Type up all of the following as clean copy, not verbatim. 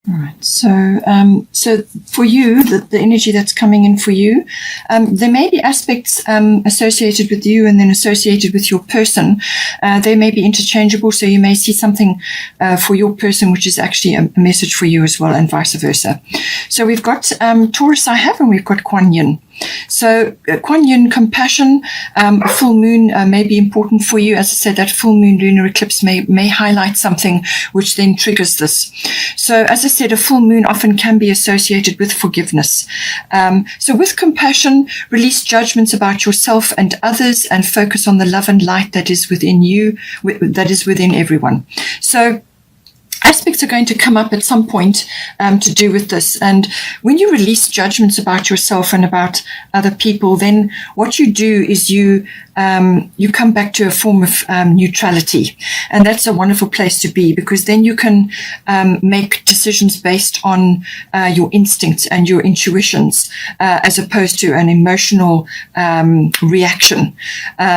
All right. So for you, the energy that's coming in for you, there may be aspects associated with you and then associated with your person. They may be interchangeable, so you may see something for your person, which is actually a message for you as well, and vice versa. So we've got Taurus I have, and we've got Kuan Yin. So Kuan Yin, compassion, a full moon may be important for you. As I said, that full moon lunar eclipse may highlight something which then triggers this. So as I said, a full moon often can be associated with forgiveness. So with compassion, release judgments about yourself and others and focus on the love and light that is within you, that is within everyone. So aspects are going to come up at some point to do with this. And when you release judgments about yourself and about other people, then what you do is you come back to a form of neutrality. And that's a wonderful place to be, because then you can make decisions based on your instincts and your intuitions as opposed to an emotional reaction.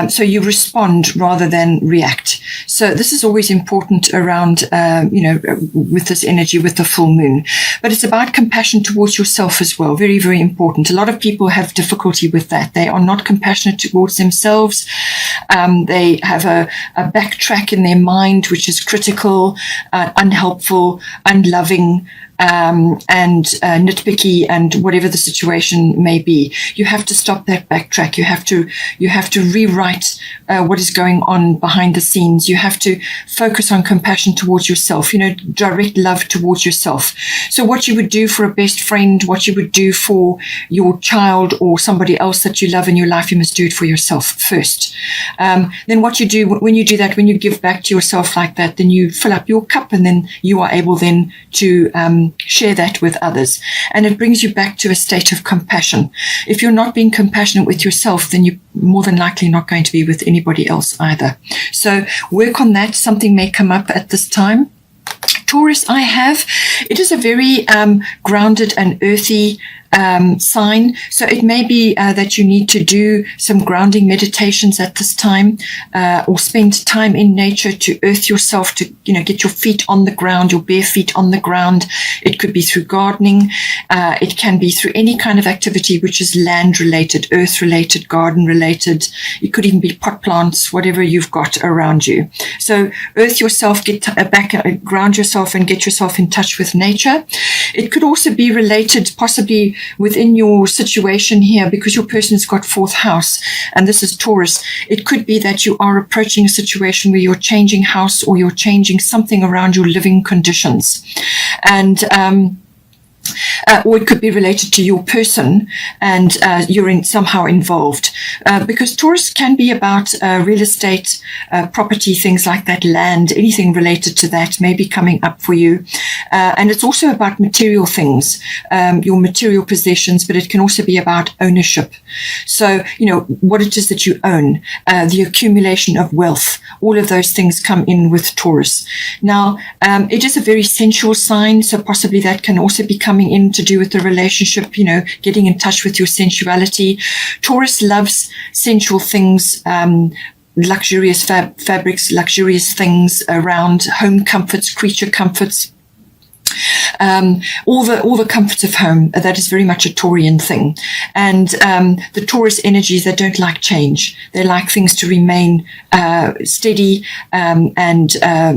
So you respond rather than react. So this is always important around, with this energy, with the full moon. But it's about compassion towards yourself as well. Very, very important. A lot of people have difficulty with that. They are not compassionate towards themselves. They have a backtrack in their mind, which is critical, unhelpful, unloving, and nitpicky, and whatever the situation may be. You have to stop that backtrack. You have to rewrite what is going on behind the scenes. You have to focus on compassion towards yourself, direct love towards yourself. So what you would do for a best friend, what you would do for your child or somebody else that you love in your life, you must do it for yourself first. Then what you do when you do that, when you give back to yourself like that, then you fill up your cup, and then you are able then to share that with others. And it brings you back to a state of compassion. If you're not being compassionate with yourself, then you're more than likely not going to be with anybody else either. So work on that. Something may come up at this time. Taurus I have, it is a very grounded and earthy sign. So it may be that you need to do some grounding meditations at this time, or spend time in nature to earth yourself, to get your feet on the ground, your bare feet on the ground. It could be through gardening. It can be through any kind of activity which is land related, earth related, garden related. It could even be pot plants, whatever you've got around you. So earth yourself, get back, ground yourself, and get yourself in touch with nature. It could also be related possibly within your situation here, because your person has got fourth house, and this is Taurus. It could be that you are approaching a situation where you're changing house, or you're changing something around your living conditions. And or it could be related to your person, and you're somehow involved. Because Taurus can be about real estate, property, things like that, land, anything related to that may be coming up for you. And it's also about material things, your material possessions, but it can also be about ownership. So, what it is that you own, the accumulation of wealth, all of those things come in with Taurus. Now, it is a very sensual sign, so possibly that can also be coming in to do with the relationship, getting in touch with your sensuality. Taurus loves sensual things, luxurious fabrics, luxurious things around home comforts, creature comforts. All the comforts of home. That is very much a Taurian thing. And the Taurus energies, they don't like change. They like things to remain steady, and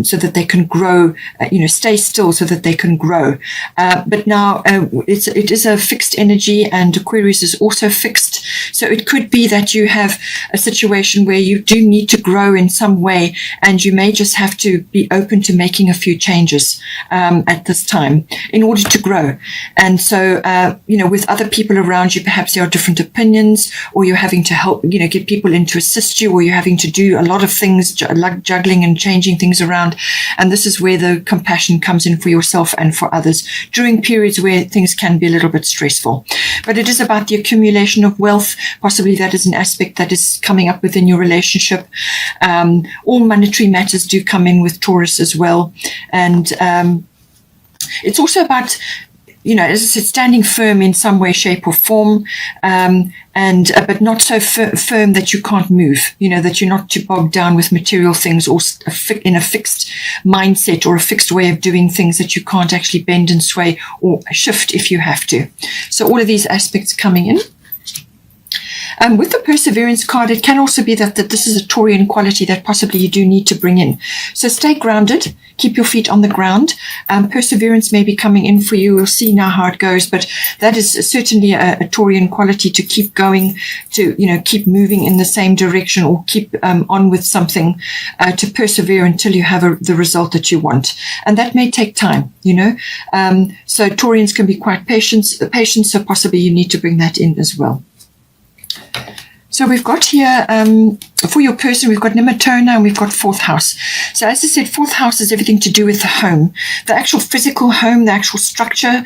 so that they can grow, stay still so that they can grow. But now it is a fixed energy, and Aquarius is also fixed. So it could be that you have a situation where you do need to grow in some way, and you may just have to be open to making a few changes at this time in order to grow. And so, with other people around you, perhaps there are different opinions, or you're having to help, get people in to assist you, or you're having to do a lot of things like juggling and changing things around. And this is where the compassion comes in for yourself and for others during periods where things can be a little bit stressful. But it is about the accumulation of wealth. Possibly that is an aspect that is coming up within your relationship. All monetary matters do come in with Taurus as well. And it's also about as I said, standing firm in some way, shape, or form, but not so firm that you can't move. That you're not too bogged down with material things or in a fixed mindset or a fixed way of doing things that you can't actually bend and sway or shift if you have to. So all of these aspects coming in. With the Perseverance card, it can also be that this is a Taurian quality that possibly you do need to bring in. So stay grounded, keep your feet on the ground. Perseverance may be coming in for you. We'll see now how it goes, but that is certainly a Taurian quality to keep going, to keep moving in the same direction, or keep on with something, to persevere until you have the result that you want. And that may take time, So Taurians can be quite patient, so possibly you need to bring that in as well. So we've got here, for your person, we've got Nematona and we've got fourth house. So as I said, fourth house is everything to do with the home, the actual physical home, the actual structure.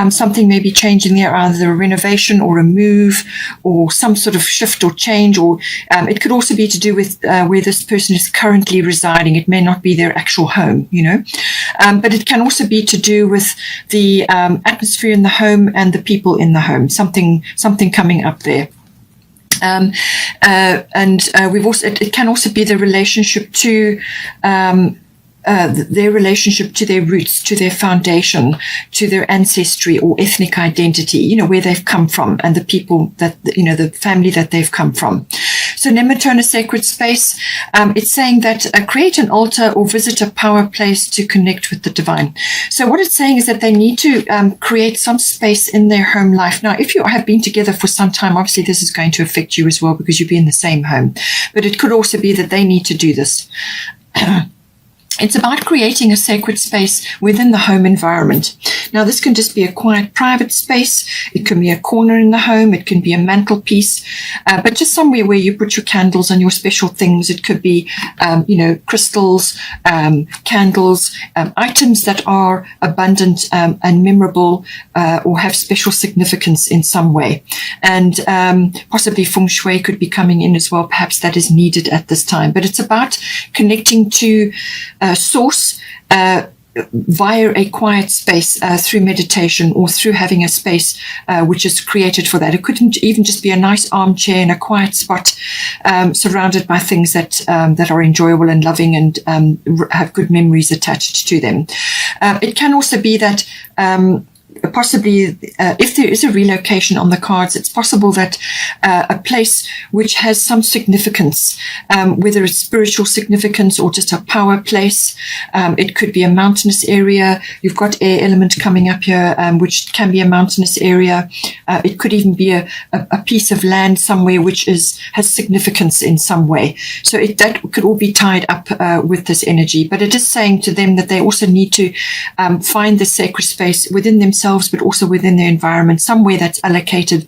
Something may be changing there, either a renovation or a move or some sort of shift or change, or it could also be to do with where this person is currently residing. It may not be their actual home, but it can also be to do with the atmosphere in the home and the people in the home, something coming up there. We've also, it can also be the relationship to their relationship to their roots, to their foundation, to their ancestry or ethnic identity, where they've come from, and the people that, the family that they've come from. So Nematona sacred space, it's saying that create an altar or visit a power place to connect with the divine. So what it's saying is that they need to create some space in their home life. Now, if you have been together for some time, obviously this is going to affect you as well, because you'll be in the same home. But it could also be that they need to do this. It's about creating a sacred space within the home environment. Now, this can just be a quiet, private space. It can be a corner in the home. It can be a mantelpiece, but just somewhere where you put your candles and your special things. It could be, crystals, candles, items that are abundant and memorable, or have special significance in some way. And possibly feng shui could be coming in as well. Perhaps that is needed at this time. But it's about connecting to source via a quiet space, through meditation or through having a space which is created for that. It couldn't even just be a nice armchair in a quiet spot, surrounded by things that are enjoyable and loving and have good memories attached to them. It can also be that possibly, if there is a relocation on the cards, it's possible that a place which has some significance, whether it's spiritual significance or just a power place, it could be a mountainous area. You've got air element coming up here, which can be a mountainous area. It could even be a piece of land somewhere which has significance in some way. So that could all be tied up with this energy. But it is saying to them that they also need to find the sacred space within themselves, but also within their environment, somewhere that's allocated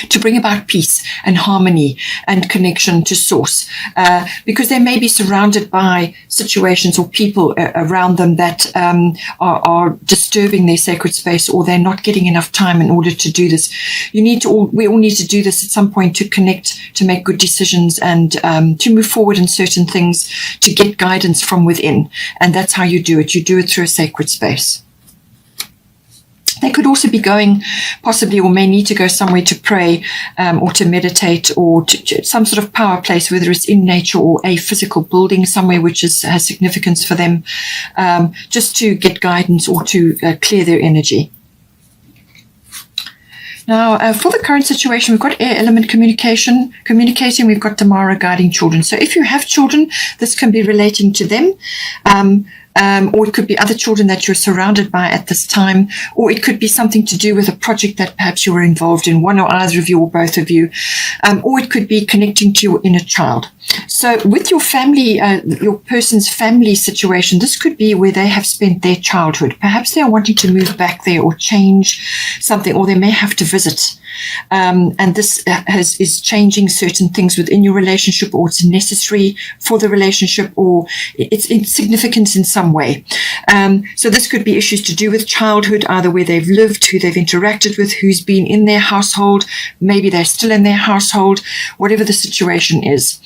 to bring about peace and harmony and connection to source, because they may be surrounded by situations or people around them that are disturbing their sacred space, or they're not getting enough time in order to do this. We all need to do this at some point, to connect, to make good decisions, and to move forward in certain things, to get guidance from within. And that's how you do it. You do it through a sacred space. They could also be going possibly, or may need to go somewhere to pray, or to meditate, or to some sort of power place, whether it's in nature or a physical building somewhere which has significance for them, just to get guidance or to clear their energy. Now, for the current situation, we've got air element communicating. We've got Damara guiding children. So if you have children, this can be relating to them. Or it could be other children that you're surrounded by at this time, or it could be something to do with a project that perhaps you were involved in, one or either of you or both of you, or it could be connecting to your inner child. So with your family, your person's family situation, this could be where they have spent their childhood. Perhaps they are wanting to move back there or change something, or they may have to visit. And this is changing certain things within your relationship, or it's necessary for the relationship, or it's insignificant in some way. So this could be issues to do with childhood, either where they've lived, who they've interacted with, who's been in their household, maybe they're still in their household, whatever the situation is.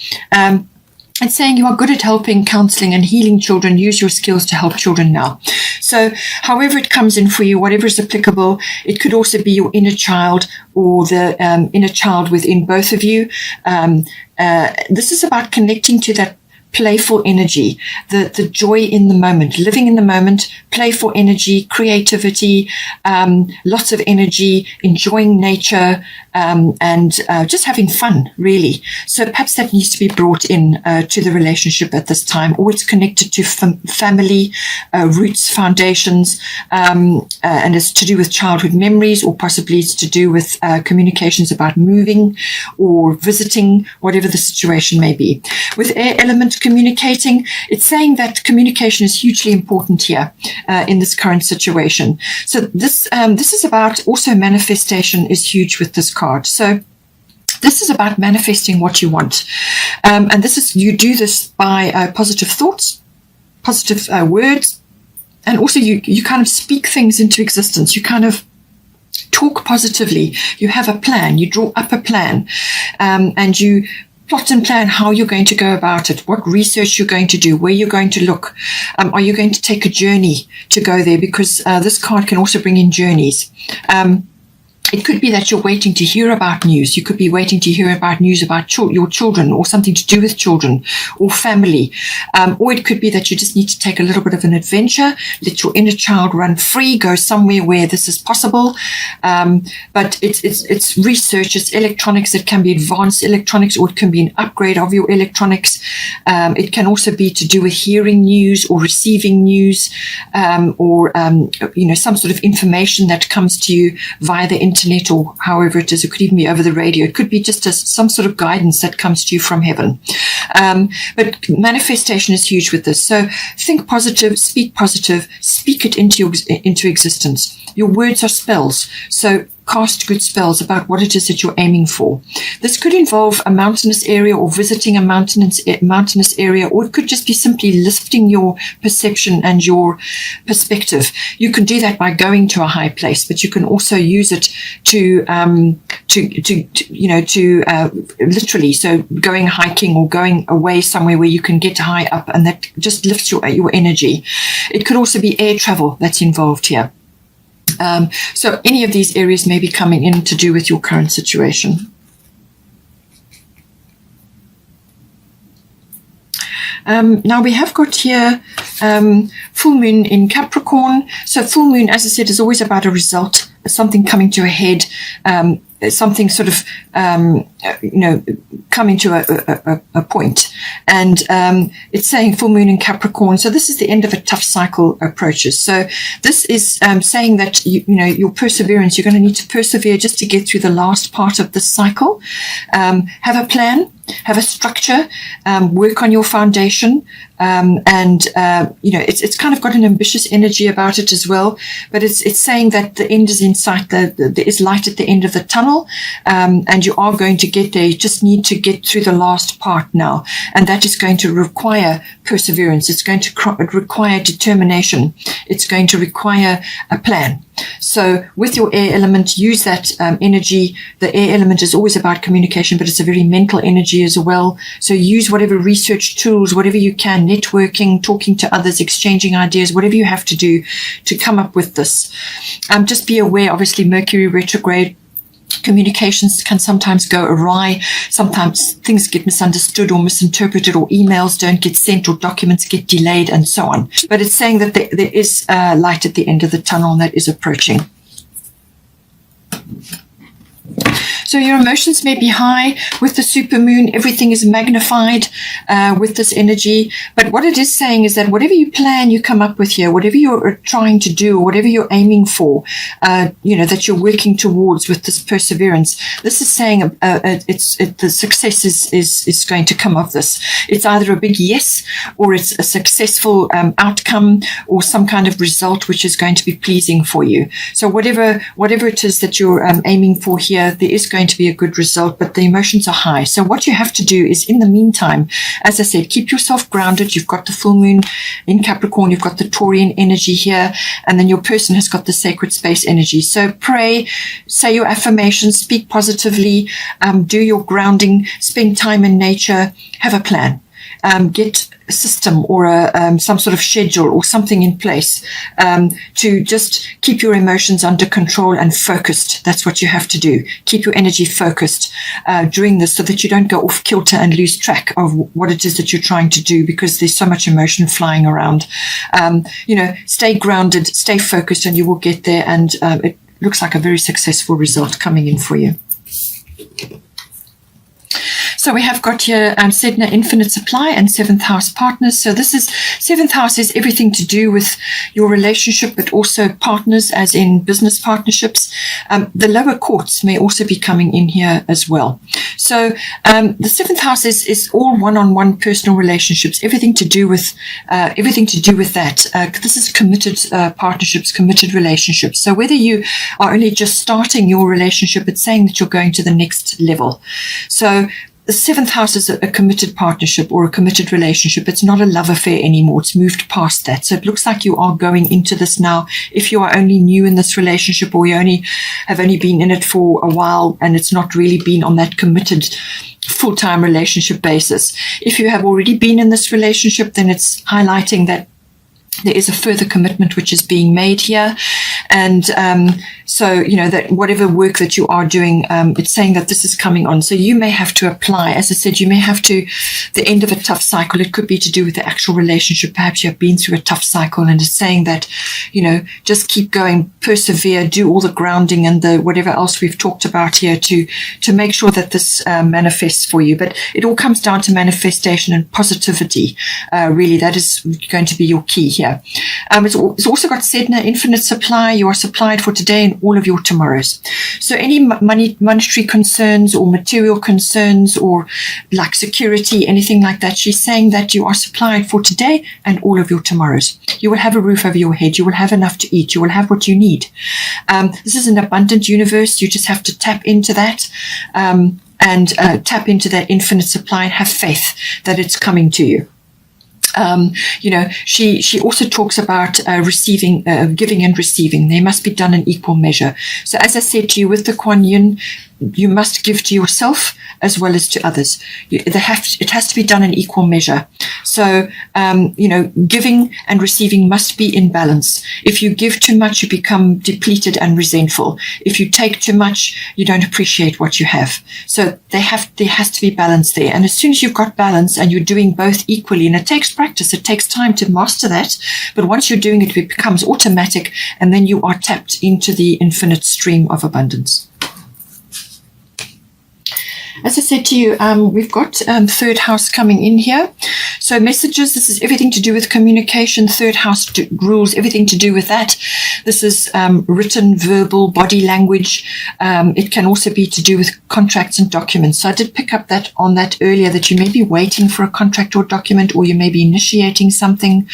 It's saying you are good at helping, counseling, and healing children. Use your skills to help children now. So however it comes in for you, whatever is applicable, it could also be your inner child or the inner child within both of you. This is about connecting to that playful energy, the joy in the moment, living in the moment, playful energy, creativity, lots of energy, enjoying nature, and just having fun, really. So perhaps that needs to be brought in to the relationship at this time, or it's connected to family, roots, foundations, and it's to do with childhood memories, or possibly it's to do with communications about moving or visiting, whatever the situation may be. With air element communicating, it's saying that communication is hugely important here in this current situation. So this is about also manifestation is huge with this card. So this is about manifesting what you want. And this is, you do this by positive thoughts, positive words, and also you kind of speak things into existence. You kind of talk positively. You have a plan. You draw up a plan, and you plot and plan how you're going to go about it, what research you're going to do, where you're going to look. Are you going to take a journey to go there? Because this card can also bring in journeys. It could be that you're waiting to hear about news. You could be waiting to hear about news about your children, or something to do with children or family. Or it could be that you just need to take a little bit of an adventure, let your inner child run free, go somewhere where this is possible. But it's research, it's electronics. It can be advanced electronics, or it can be an upgrade of your electronics. It can also be to do with hearing news or receiving news, or some sort of information that comes to you via the internet, or however it is. It could even be over the radio. It could be just some sort of guidance that comes to you from heaven. But manifestation is huge with this. So think positive, speak it into existence. Your words are spells. So cast good spells about what it is that you're aiming for. This could involve a mountainous area, or visiting a mountainous area, or it could just be simply lifting your perception and your perspective. You can do that by going to a high place, but you can also use it to literally, so going hiking or going away somewhere where you can get high up, and that just lifts your energy. It could also be air travel that's involved here. So any of these areas may be coming in to do with your current situation. Now we have got here full moon in Capricorn. So full moon, as I said, is always about a result, something coming to a head, something sort of, coming to a point. And it's saying full moon in Capricorn. So this is the end of a tough cycle approaches. So this is saying that, your perseverance, you're going to need to persevere just to get through the last part of this cycle. Have a plan, have a structure, work on your foundation. It's kind of got an ambitious energy about it as well, but it's saying that the end is in sight. There is light at the end of the tunnel, and you are going to get there. You just need to get through the last part now, and that is going to require perseverance. It's going to require determination. It's going to require a plan. So with your air element, use that energy. The air element is always about communication, but it's a very mental energy as well. So use whatever research tools, whatever you can, networking, talking to others, exchanging ideas, whatever you have to do to come up with this. Just be aware, obviously, Mercury retrograde. Communications can sometimes go awry. Sometimes things get misunderstood or misinterpreted, or emails don't get sent, or documents get delayed, and so on. But it's saying that there is light at the end of the tunnel, and that is approaching. So your emotions may be high with the supermoon. Everything is magnified with this energy. But what it is saying is that whatever you plan, you come up with here, whatever you're trying to do, or whatever you're aiming for, that you're working towards with this perseverance. This is saying the success is going to come of this. It's either a big yes, or it's a successful outcome, or some kind of result which is going to be pleasing for you. So whatever it is that you're aiming for here, there is going to be a good result, but the emotions are high. So what you have to do is, in the meantime, as I said, keep yourself grounded. You've got the full moon in Capricorn, you've got the Taurian energy here, and then your person has got the sacred space energy. So pray, say your affirmations, speak positively, do your grounding, spend time in nature, have a plan. get a system or some sort of schedule or something in place to just keep your emotions under control and focused. That's what you have to do. Keep your energy focused during this so that you don't go off kilter and lose track of what it is that you're trying to do, because there's so much emotion flying around. Stay grounded, stay focused, and you will get there. And it looks like a very successful result coming in for you. So we have got here Sedna Infinite Supply and 7th House Partners. So this is 7th House is everything to do with your relationship, but also partners, as in business partnerships. The lower courts may also be coming in here as well. So the 7th House is all one-on-one personal relationships, everything to do with that. This is committed partnerships, committed relationships. So whether you are only just starting your relationship, it's saying that you're going to the next level. So the 7th house is a committed partnership or a committed relationship. It's not a love affair anymore. It's moved past that. So it looks like you are going into this now. If you are only new in this relationship, or you have only been in it for a while and it's not really been on that committed full-time relationship basis. If you have already been in this relationship, then it's highlighting that there is a further commitment which is being made here. And so, that whatever work that you are doing, it's saying that this is coming on. So you may have to apply. As I said, you may have to, the end of a tough cycle. It could be to do with the actual relationship. Perhaps you have been through a tough cycle, and it's saying that, just keep going, persevere, do all the grounding and the whatever else we've talked about here to make sure that this manifests for you. But it all comes down to manifestation and positivity. Really, that is going to be your key here. It's also got Sedna Infinite Supply. You are supplied for today and all of your tomorrows. So any monetary concerns or material concerns or like security, anything like that, she's saying that you are supplied for today and all of your tomorrows. You will have a roof over your head. You will have enough to eat. You will have what you need. This is an abundant universe. You just have to tap into that and tap into that infinite supply and have faith that it's coming to you. She also talks about receiving, giving and receiving. They must be done in equal measure. So as I said to you, with the Kuan Yin, you must give to yourself as well as to others. It has to be done in equal measure. So, giving and receiving must be in balance. If you give too much, you become depleted and resentful. If you take too much, you don't appreciate what you have. So there has to be balance there. And as soon as you've got balance and you're doing both equally, and it takes practice, it takes time to master that. But once you're doing it, it becomes automatic, and then you are tapped into the infinite stream of abundance. As I said to you, we've got third house coming in here. So messages, this is everything to do with communication. Third house rules everything to do with that. This is written, verbal, body language. It can also be to do with contracts and documents. So I did pick up on that earlier, that you may be waiting for a contract or document, or you may be initiating something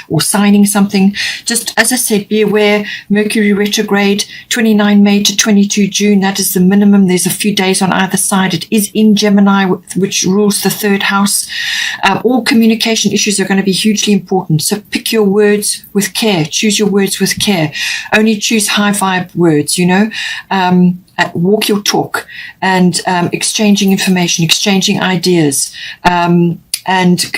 or signing something. Just as I said, be aware, Mercury retrograde, 29 May to 22 June. That is the minimum. There's a few days on either side. It is in Gemini, which rules the third house. All communication issues are going to be hugely important. So pick your words with care. Choose your words with care. Only choose high vibe words, walk your talk, and exchanging information, exchanging ideas, and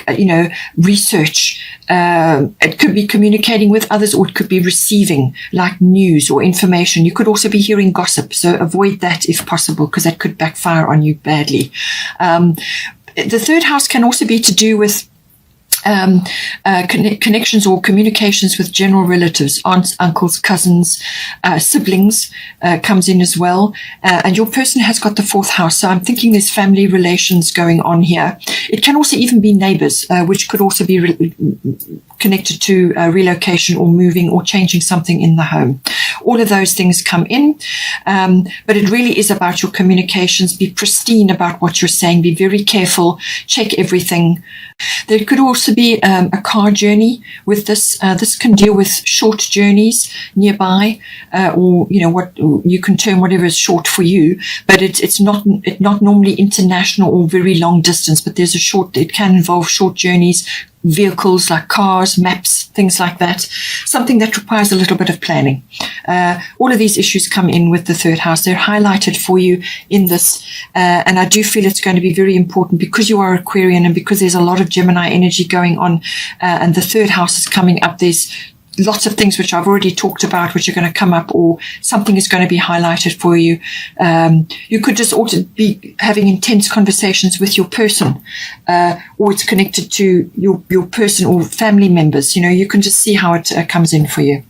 research. It could be communicating with others, or it could be receiving like news or information. You could also be hearing gossip, so avoid that if possible, because that could backfire on you badly. The third house can also be to do with connections or communications with general relatives, aunts, uncles, cousins, siblings comes in as well. And your person has got the fourth house. So I'm thinking there's family relations going on here. It can also even be neighbors, which could also be connected to relocation or moving or changing something in the home. All of those things come in. But it really is about your communications. Be pristine about what you're saying. Be very careful. Check everything. There could also be a car journey with this. This can deal with short journeys nearby, or what you can term whatever is short for you. But it's not normally international or very long distance. But it can involve short journeys, vehicles like cars, maps, things like that. Something that requires a little bit of planning. All of these issues come in with the third house. They're highlighted for you in this. And I do feel it's going to be very important because you are Aquarian and because there's a lot of Gemini energy going on, and the third house is coming up. There's lots of things which I've already talked about, which are going to come up, or something is going to be highlighted for you. You could just also be having intense conversations with your person, or it's connected to your person or family members. You know, you can just see how it comes in for you.